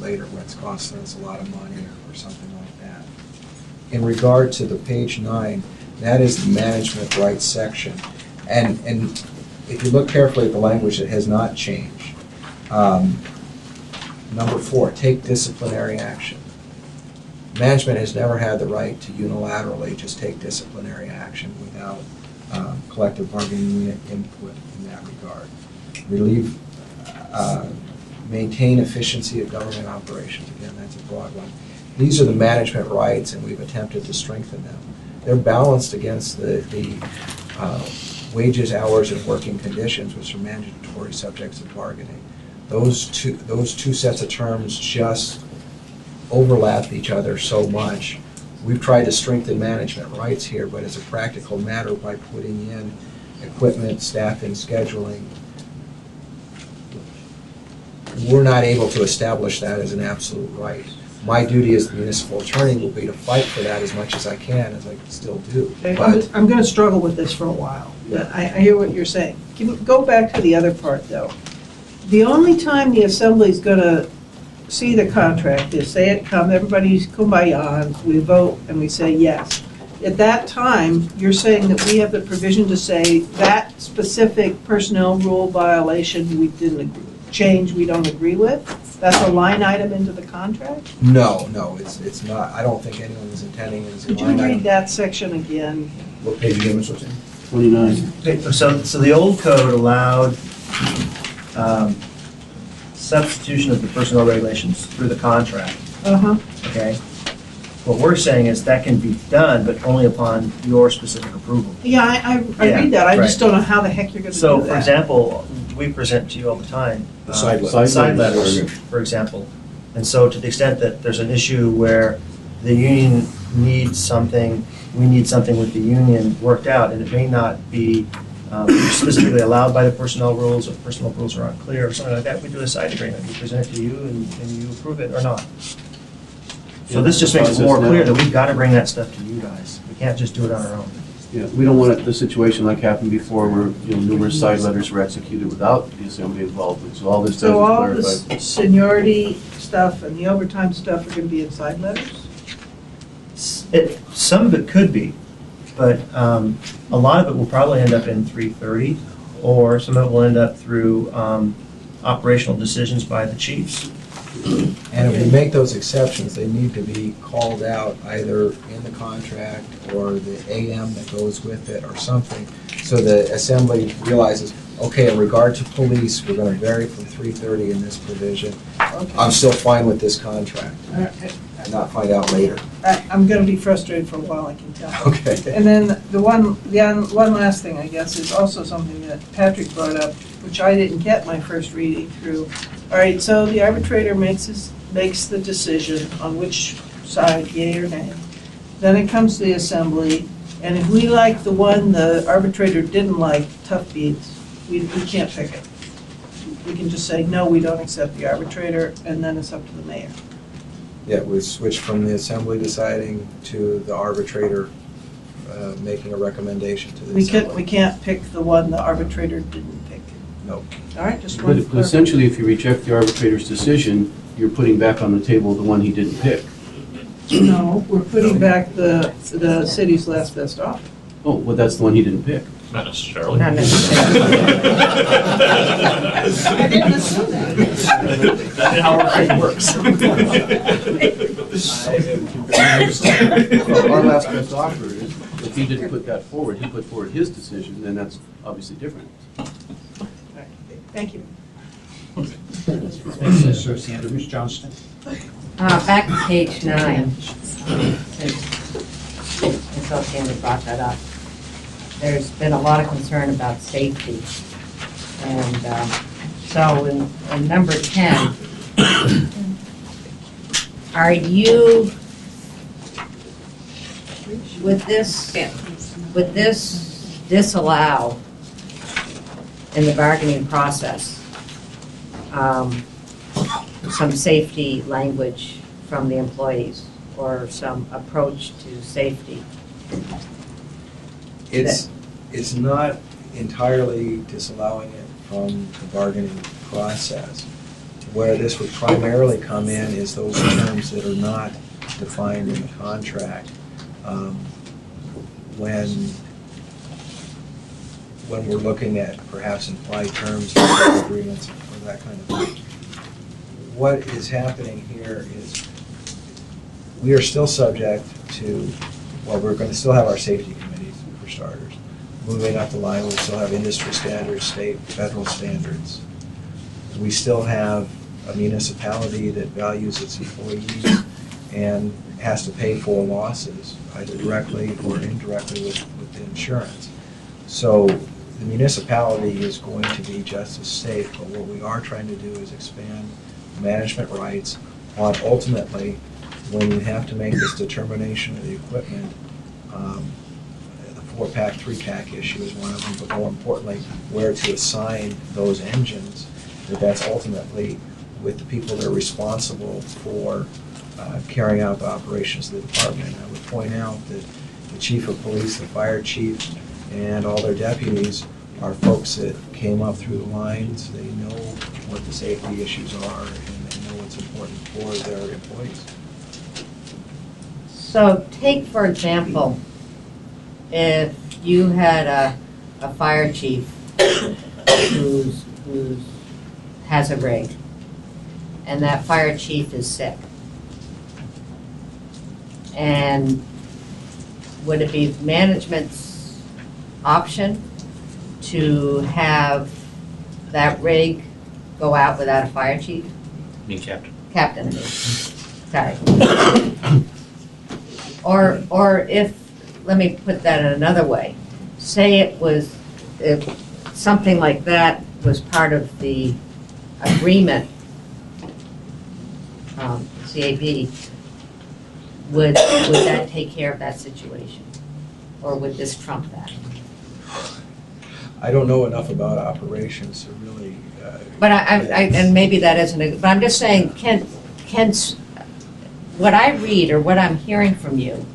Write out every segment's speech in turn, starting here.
later what's costing us a lot of money or something like that. In regard to the page 9, that is the management rights section. And if you look carefully at the language, it has not changed. Number 4, take disciplinary action. Management has never had the right to unilaterally just take disciplinary action without collective bargaining unit input in that regard. Relieve, maintain efficiency of government operations. Again, that's a broad one. These are the management rights, and we've attempted to strengthen them. They're balanced against the wages, hours, and working conditions, which are mandatory subjects of bargaining. Those two sets of terms just overlap each other so much. We've tried to strengthen management rights here, but as a practical matter, by putting in equipment, staffing, scheduling, we're not able to establish that as an absolute right. My duty as the municipal attorney will be to fight for that as much as I can, as I still do. Okay, I'm going to struggle with this for a while. Yeah. I hear what you're saying. Go back to the other part, though. The only time the assembly is going to see the contract is say it comes, everybody's kumbaya, and we vote and we say yes. At that time, you're saying that we have the provision to say that specific personnel rule violation we didn't change, we don't agree with? That's a line item into the contract? No, it's not. I don't think anyone is intending it as a Could you line read item. that section again? What page again, Mr. King? 29. So the old code allowed substitution of the personnel regulations through the contract. Okay. What we're saying is that can be done, but only upon your specific approval. Yeah, I read that. I just don't know how the heck you're going to do that. So, for example, we present to you all the time Side letters, for example. And so to the extent that there's an issue where the union needs something, we need something with the union worked out, and it may not be specifically allowed by the personnel rules, or personnel rules are unclear, or something like that, we do a side agreement. We present it to you, and you approve it or not. So this just makes it more clear that we've got to bring that stuff to you guys. We can't just do it on our own. Yeah, we don't want the situation like happened before where numerous side letters were executed without the assembly involvement. So all this does is clarify. So all the seniority stuff and the overtime stuff are going to be in side letters? Some of it could be, but a lot of it will probably end up in 330, or some of it will end up through operational decisions by the chiefs. And if we make those exceptions, they need to be called out either in the contract or the AM that goes with it or something, so the assembly realizes, okay, in regard to police, we're going to vary from 330 in this provision. Okay. I'm still fine with this contract. And not find out later. I'm going to be frustrated for a while, I can tell. Okay. And then the one last thing, I guess, is also something that Patrick brought up, which I didn't get my first reading through. All right, so the arbitrator makes the decision on which side, yay or nay. Then it comes to the assembly, and if we like the one the arbitrator didn't like, tough beats, we can't pick it. We can just say, no, we don't accept the arbitrator, and then it's up to the mayor. Yeah, we switch from the assembly deciding to the arbitrator making a recommendation to the assembly. We can't pick the one the arbitrator didn't pick. No. All right, just one. But essentially, if you reject the arbitrator's decision, you're putting back on the table the one he didn't pick. No, we're putting back the city's last best offer. Oh, well, that's the one he didn't pick. Not necessarily. Not necessarily. I didn't assume that. That's how our brain works. Well, our last best offer is, if he didn't put that forward, he put forward his decision, then that's obviously different. Thank you. Ms. Johnston. Back to page 9, since Ms. O'Shander brought that up. There's been a lot of concern about safety. And so in number 10, are you, with this disallow in the bargaining process some safety language from the employees or some approach to safety? It's not entirely disallowing it from the bargaining process. Where this would primarily come in is those terms that are not defined in the contract. When we're looking at perhaps implied terms or agreements or that kind of thing. What is happening here is we are still subject to, well, we're going to still have our safety committees for starters. Moving up the line, we still have industry standards, state, federal standards. We still have a municipality that values its employees and has to pay for losses, either directly or indirectly with the insurance. So the municipality is going to be just as safe, but what we are trying to do is expand management rights on ultimately when you have to make this determination of the equipment. The 4-pack, 3-pack issue is one of them, but more importantly, where to assign those engines, that's ultimately with the people that are responsible for carrying out the operations of the department. I would point out that the chief of police, the fire chief, and all their deputies are folks that came up through the lines. They know what the safety issues are, and they know what's important for their employees. So take, for example, if you had a fire chief who's has a rig, and that fire chief is sick, and would it be management's option to have that rig go out without a fire chief? Me, Captain. Captain, I mean. Sorry. Or if, let me put that in another way. Say it was, if something like that was part of the agreement, CAB, would that take care of that situation? Or would this trump that? I don't know enough about operations to really. But and maybe that isn't, but I'm just saying, what I read or what I'm hearing from you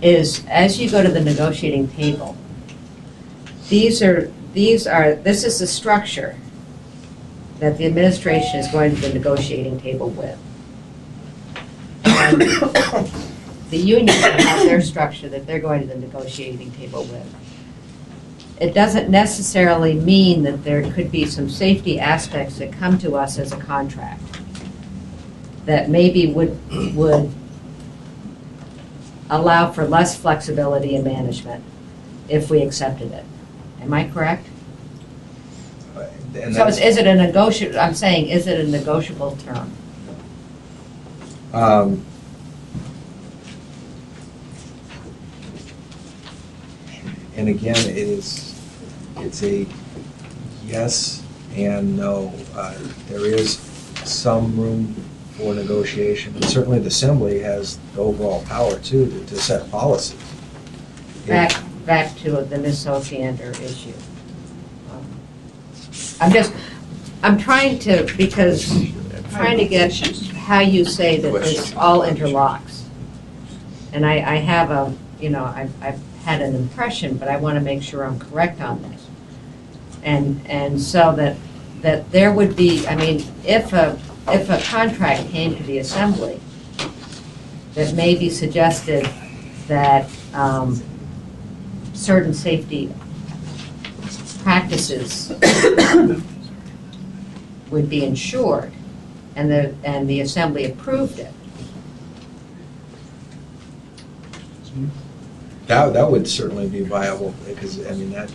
is as you go to the negotiating table, this is the structure that the administration is going to the negotiating table with. And the union has their structure that they're going to the negotiating table with. It doesn't necessarily mean that there could be some safety aspects that come to us as a contract that maybe would allow for less flexibility in management if we accepted it. Am I correct? So is it a negotiable, I'm saying, is it a negotiable term? And again, it's a yes and no. There is some room for negotiation, and certainly the assembly has the overall power too to set policies. Back to the Ms. Sophiander issue. I'm trying to get how you say that this all interlocks. And I have I've had an impression, but I want to make sure I'm correct on this. And so that there would be, I mean, if a contract came to the assembly that maybe suggested that certain safety practices would be ensured, and the assembly approved it. That would certainly be viable, because, I mean, that,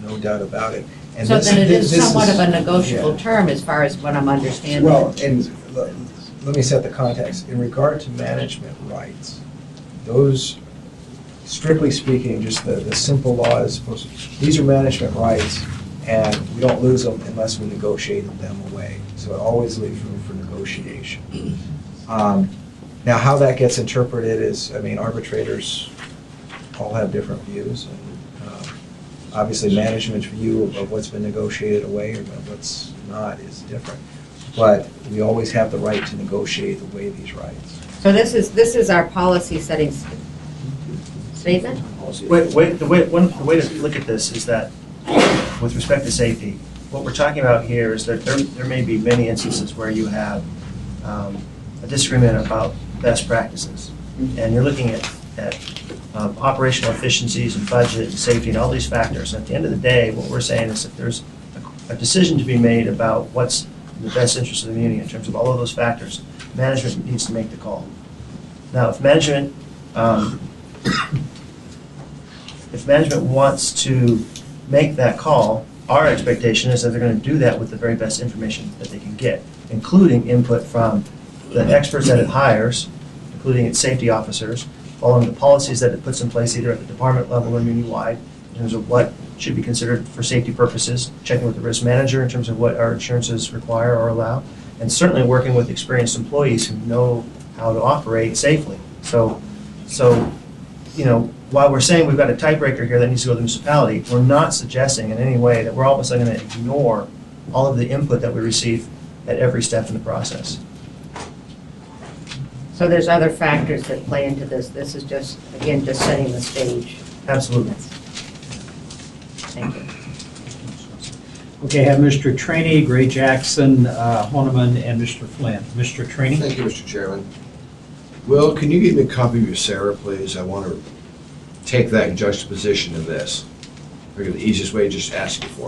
no doubt about it. And So then it is this somewhat of a negotiable yeah. term as far as what I'm understanding. Well, and let me set the context. In regard to management rights, those, strictly speaking, just the simple law is supposed to, these are management rights, and we don't lose them unless we negotiate them away. So it always leaves room for negotiation. Now, how that gets interpreted is, I mean, arbitrators all have different views, and obviously management's view of what's been negotiated away or what's not is different. But we always have the right to negotiate away these rights. So this is our policy setting statement? The way to look at this is that with respect to safety, what we're talking about here is that there may be many instances where you have a disagreement about best practices. And you're looking at operational efficiencies and budget and safety and all these factors. And at the end of the day, what we're saying is if there's a decision to be made about what's in the best interest of the community in terms of all of those factors, management needs to make the call. Now, if management wants to make that call, our expectation is that they're going to do that with the very best information that they can get, including input from the experts that it hires, including its safety officers, following the policies that it puts in place either at the department level or union-wide in terms of what should be considered for safety purposes, checking with the risk manager in terms of what our insurances require or allow, and certainly working with experienced employees who know how to operate safely. So, you know, while we're saying we've got a tiebreaker here that needs to go to the municipality, we're not suggesting in any way that we're all of a sudden going to ignore all of the input that we receive at every step in the process. So there's other factors that play into this. This is just, again, just setting the stage. Absolutely. Thank you. Okay, I have Mr. Trainee, Gray Jackson, Horniman, and Mr. Flynn. Mr. Trainee? Thank you, Mr. Chairman. Will, can you give me a copy of your Sarah, please? I want to take that in juxtaposition to this. I figure the easiest way is just ask you for it.